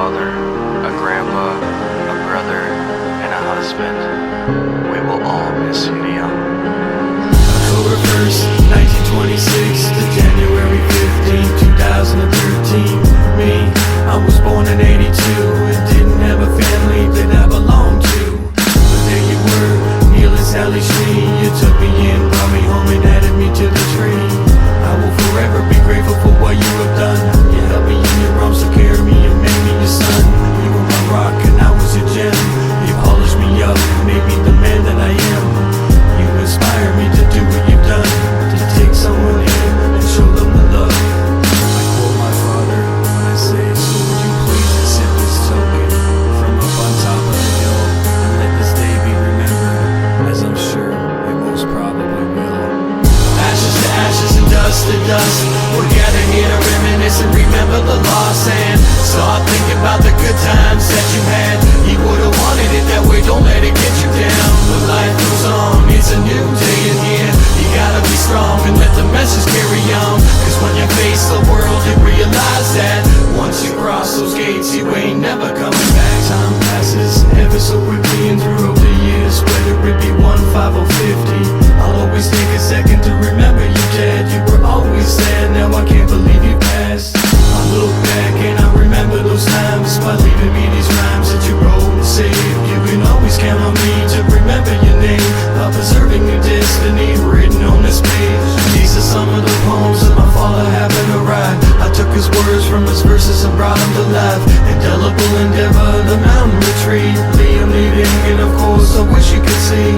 father, a grandpa, a brother, and a husband. We will all miss you, Neil. October 1st, 1926 to January 15th, 2013. Me, I was born in 82 and didn't have a family that I belonged to. But there you were, Neil and Sally Schnee. You took me in, brought me home and added me to the tree. I will forever be grateful for what you have done. You held me in your arms, took care of me and made me your son. You were my rock and I was your gem. You polished me up and made me the man that I am. You inspire me to do what you've done, to take someone in and show them the love. I quote my father when I say, so would you please accept this token from up on top of the hill, and let this day be remembered, as I'm sure it most probably will. Ashes to ashes and dust to dust, we're gathered here to reminisce and remember the loss, and start thinking about the good times that you had. You would've wanted it that way, don't let it get you down. But life goes on, it's a new day in here. You gotta be strong and let the message carry on. Cause when you face the world, you realize that once you cross those gates, you ain't never coming back. Time passes ever so quickly, and throughout the years, whether it be 1, 5, or 50, I'll always take a second to remember you, Dad. You were always there, now I can't believe you passed. I look back and I remember those times by leaving me these rhymes that you wrote and saved. You can always count on me to remember your name, by preserving your destiny written on this page. These are some of the poems that my father happened to write. I took his words from his verses and brought them to life. Indelible endeavor, the mountain retreat, Liam leading, and of course I wish you could see.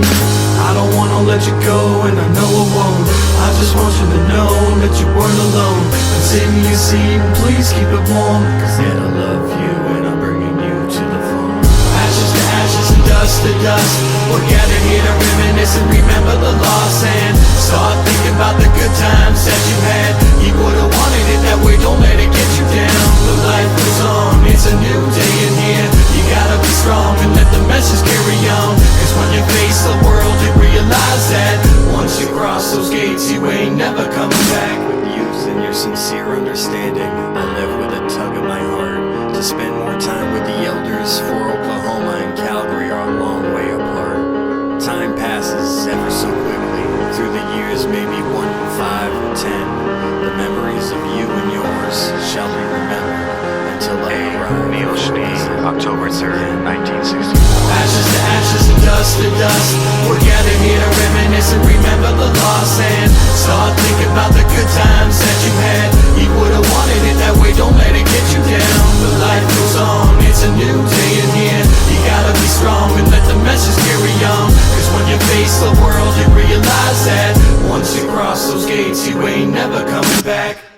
I don't wanna let you go, and I know I won't. I just want you to know that you weren't alone. And save me a seat, and please keep it warm, cause Dad, I love you, and I'm bringing you to the phone. Ashes to ashes and dust to dust, we're gathered here to reminisce and remember the loss, and start thinking about the good times that you had. You would've wanted it that way, don't let it get you down. But life goes on, it's a new day in here. You gotta be strong and let the message carry on. Cause when you face the world, you realize that once you cross those gates, you ain't never coming back. With youth and your sincere understanding, I live with a tug of my heart to spend more time with the elders, for Oklahoma and Calgary are a long way apart. Time passes ever so quickly, through the years, maybe 1, 5, or 10. The memories of you and yours shall be remembered until I arrive. Neil Schnee, October 3rd, 1964. Ashes to ashes and dust to dust, we're gathered here to reminisce and remember the loss, and start thinking about the good times that you had. You would've wanted it that way, don't let it get you down. But life goes on, it's a new day in here. You gotta be strong and let the message carry on. Cause when you face the world, you realize that once you cross those gates, you ain't never coming back.